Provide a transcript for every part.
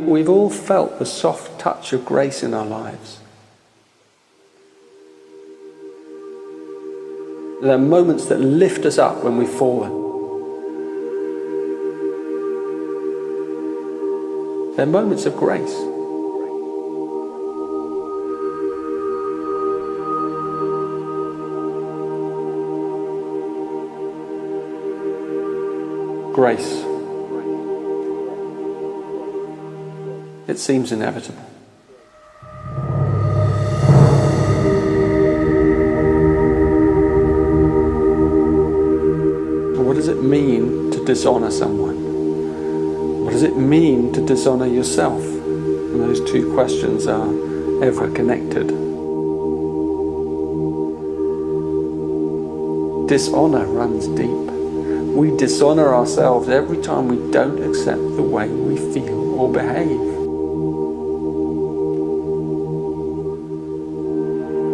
We've all felt the soft touch of grace in our lives. There are moments that lift us up when we've fallen. They're moments of grace. Grace. It seems inevitable. What does it mean to dishonor someone? What does it mean to dishonor yourself? And those two questions are ever connected. Dishonor runs deep. We dishonor ourselves every time we don't accept the way we feel or behave.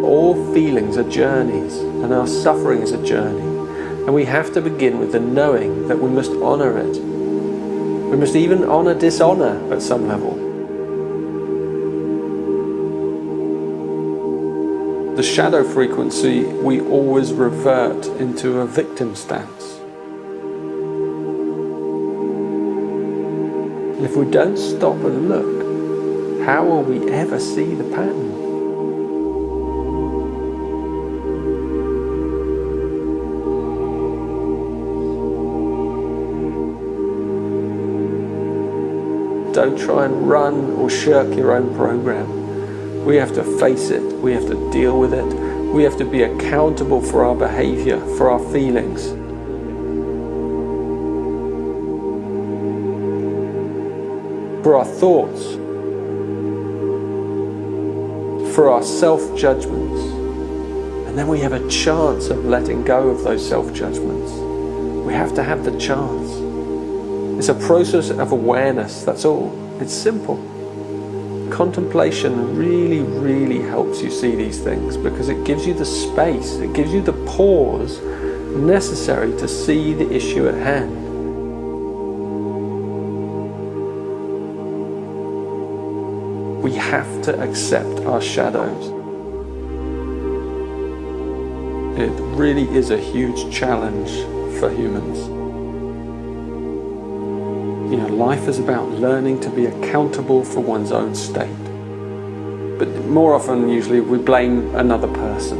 All feelings are journeys, and our suffering is a journey. And we have to begin with the knowing that we must honor it. We must even honor dishonor at some level. The shadow frequency, we always revert into a victim stance. And if we don't stop and look, how will we ever see the pattern? Don't try and run or shirk your own program. We have to face it. We have to deal with it. We have to be accountable for our behavior, for our feelings. For our thoughts. For our self-judgments. And then we have a chance of letting go of those self-judgments. We have to have the chance. It's a process of awareness, that's all. It's simple. Contemplation really, really helps you see these things because it gives you the space, it gives you the pause necessary to see the issue at hand. We have to accept our shadows. It really is a huge challenge for humans. You know, life is about learning to be accountable for one's own state. But more often, usually, we blame another person.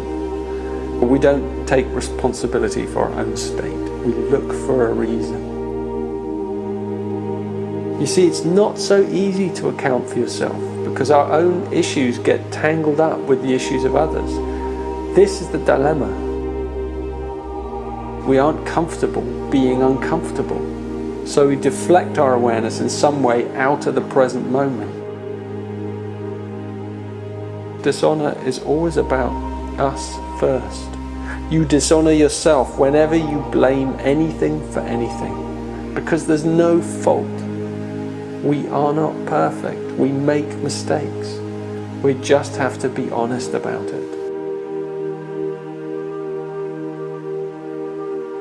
But we don't take responsibility for our own state. We look for a reason. You see, it's not so easy to account for yourself because our own issues get tangled up with the issues of others. This is the dilemma. We aren't comfortable being uncomfortable. So we deflect our awareness in some way out of the present moment. Dishonor is always about us first. You dishonor yourself whenever you blame anything for anything, because there's no fault. We are not perfect. We make mistakes. We just have to be honest about it.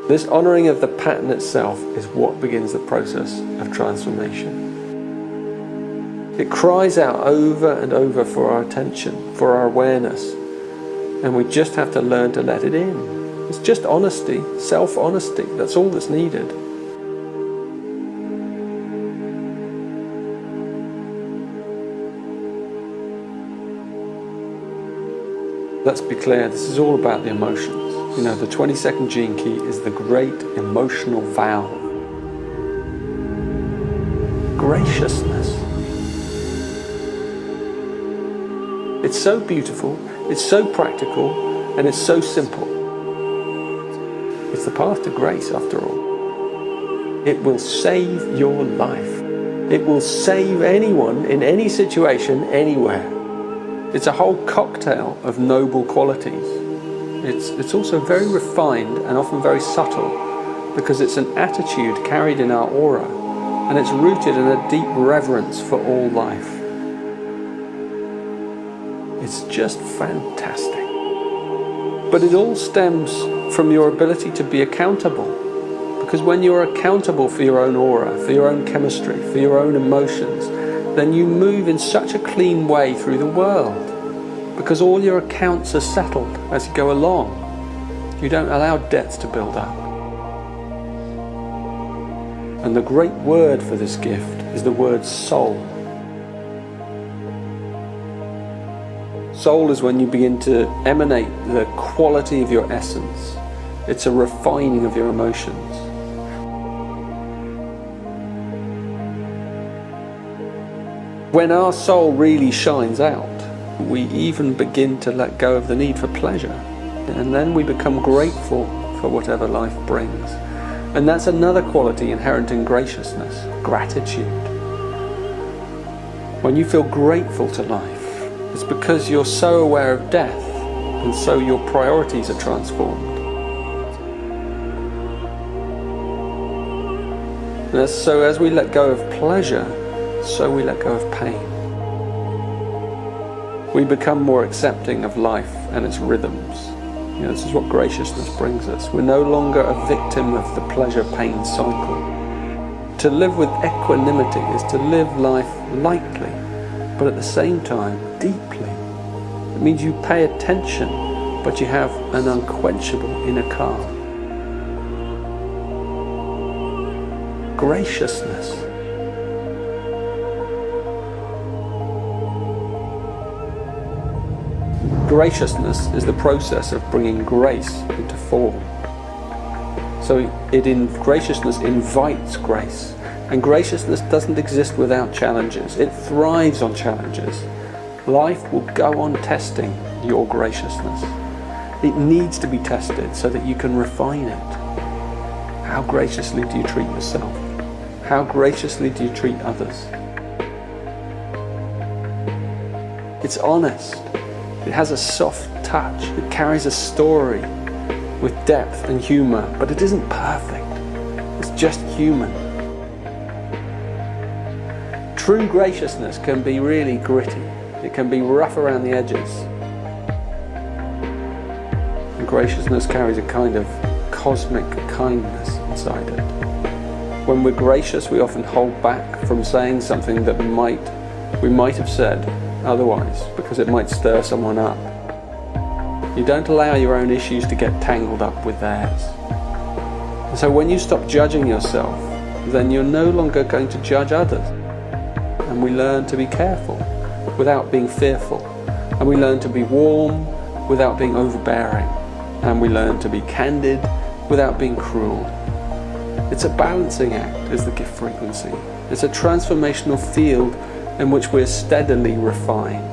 This honoring of the pattern itself is what begins the process of transformation. It cries out over and over for our attention, for our awareness, and we just have to learn to let it in. It's just honesty, self-honesty, that's all that's needed. Let's be clear, this is all about the emotions. You know, the 22nd gene key is the great emotional valve. Graciousness. It's so beautiful, it's so practical, and it's so simple. It's the path to grace, after all. It will save your life. It will save anyone in any situation, anywhere. It's a whole cocktail of noble qualities. It's also very refined and often very subtle because it's an attitude carried in our aura and it's rooted in a deep reverence for all life. It's just fantastic. But it all stems from your ability to be accountable, because when you're accountable for your own aura, for your own chemistry, for your own emotions, then you move in such a clean way through the world, because all your accounts are settled as you go along. You don't allow debts to build up. And the great word for this gift is the word soul. Soul is when you begin to emanate the quality of your essence. It's a refining of your emotions. When our soul really shines out, we even begin to let go of the need for pleasure. And then we become grateful for whatever life brings. And that's another quality inherent in graciousness, gratitude. When you feel grateful to life, it's because you're so aware of death, and so your priorities are transformed. And so as we let go of pleasure, so we let go of pain. We become more accepting of life and its rhythms. This is what graciousness brings us. We're no longer a victim of the pleasure-pain cycle. To live with equanimity is to live life lightly, but at the same time, deeply. It means you pay attention, but you have an unquenchable inner calm. Graciousness. Graciousness is the process of bringing grace into form. So graciousness invites grace. And graciousness doesn't exist without challenges. It thrives on challenges. Life will go on testing your graciousness. It needs to be tested so that you can refine it. How graciously do you treat yourself? How graciously do you treat others? It's honest. It has a soft touch. It carries a story with depth and humor, but it isn't perfect. It's just human. True graciousness can be really gritty. It can be rough around the edges. And graciousness carries a kind of cosmic kindness inside it. When we're gracious, we often hold back from saying something that we might have said otherwise, because it might stir someone up. You don't allow your own issues to get tangled up with theirs. And so when you stop judging yourself, then you're no longer going to judge others. And we learn to be careful without being fearful. And we learn to be warm without being overbearing. And we learn to be candid without being cruel. It's a balancing act, is the gift frequency. It's a transformational field in which we're steadily refined.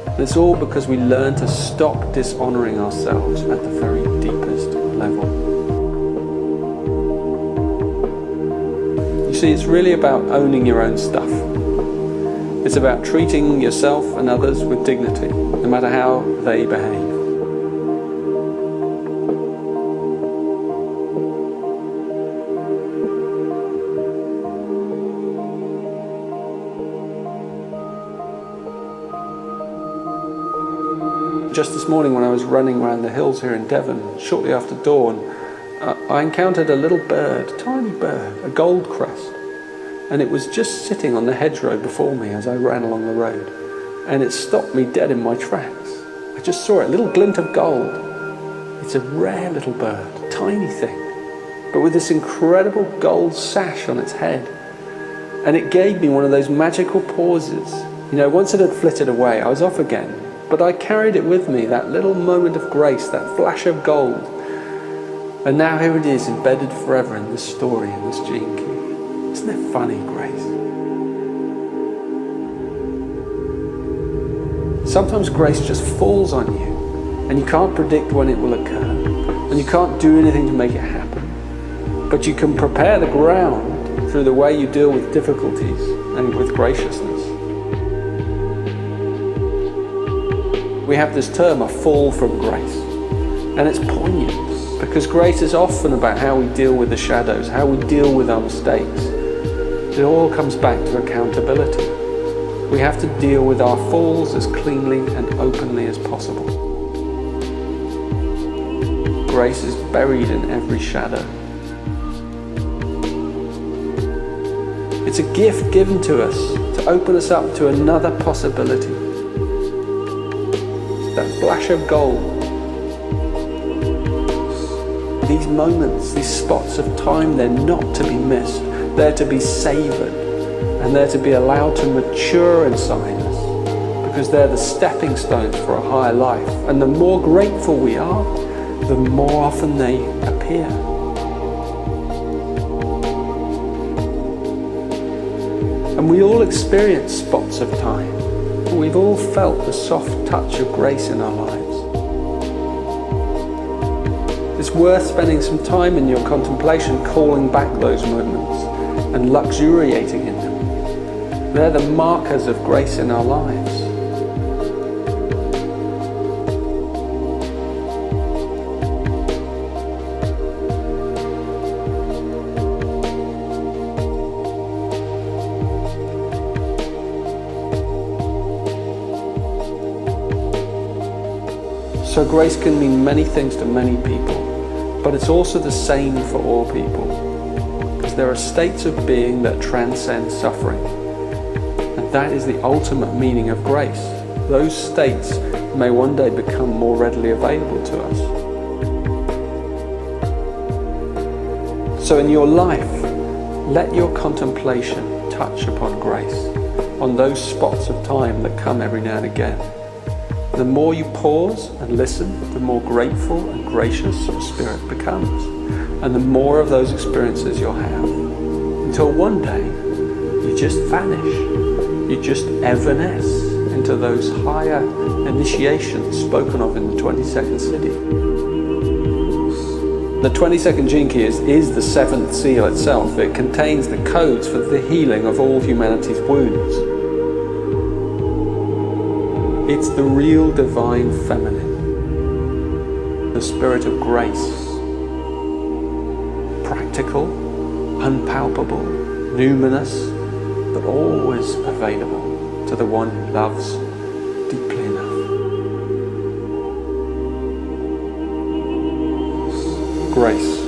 And it's all because we learn to stop dishonoring ourselves at the very deepest level. You see, it's really about owning your own stuff. It's about treating yourself and others with dignity, no matter how they behave. Just this morning when I was running around the hills here in Devon, shortly after dawn, I encountered a little bird, a tiny bird, a goldcrest. And it was just sitting on the hedgerow before me as I ran along the road. And it stopped me dead in my tracks. I just saw it, a little glint of gold. It's a rare little bird, a tiny thing, but with this incredible gold sash on its head. And it gave me one of those magical pauses. Once it had flitted away, I was off again. But I carried it with me, that little moment of grace, that flash of gold. And now here it is, embedded forever in this story, in this gene key. Isn't it funny, grace? Sometimes grace just falls on you, and you can't predict when it will occur, and you can't do anything to make it happen. But you can prepare the ground through the way you deal with difficulties and with graciousness. We have this term, a fall from grace, and it's poignant because grace is often about how we deal with the shadows, how we deal with our mistakes. It all comes back to accountability. We have to deal with our falls as cleanly and openly as possible. Grace is buried in every shadow. It's a gift given to us to open us up to another possibility. That flash of gold. These moments, these spots of time, they're not to be missed. They're to be savoured, and they're to be allowed to mature inside us, because they're the stepping stones for a higher life. And the more grateful we are, the more often they appear. And we all experience spots of time. We've all felt the soft touch of grace in our lives. It's worth spending some time in your contemplation calling back those moments and luxuriating in them. They're the markers of grace in our lives. So grace can mean many things to many people, but it's also the same for all people, because there are states of being that transcend suffering, and that is the ultimate meaning of grace. Those states may one day become more readily available to us. So in your life, let your contemplation touch upon grace, on those spots of time that come every now and again. The more you pause and listen, the more grateful and gracious your spirit becomes, and the more of those experiences you'll have, until one day you just vanish, you just evanesce into those higher initiations spoken of in the 22nd city. The 22nd gene key is the seventh seal itself. It contains the codes for the healing of all humanity's wounds. It's the real divine feminine, the spirit of grace, practical, unpalpable, numinous, but always available to the one who loves deeply enough. Grace.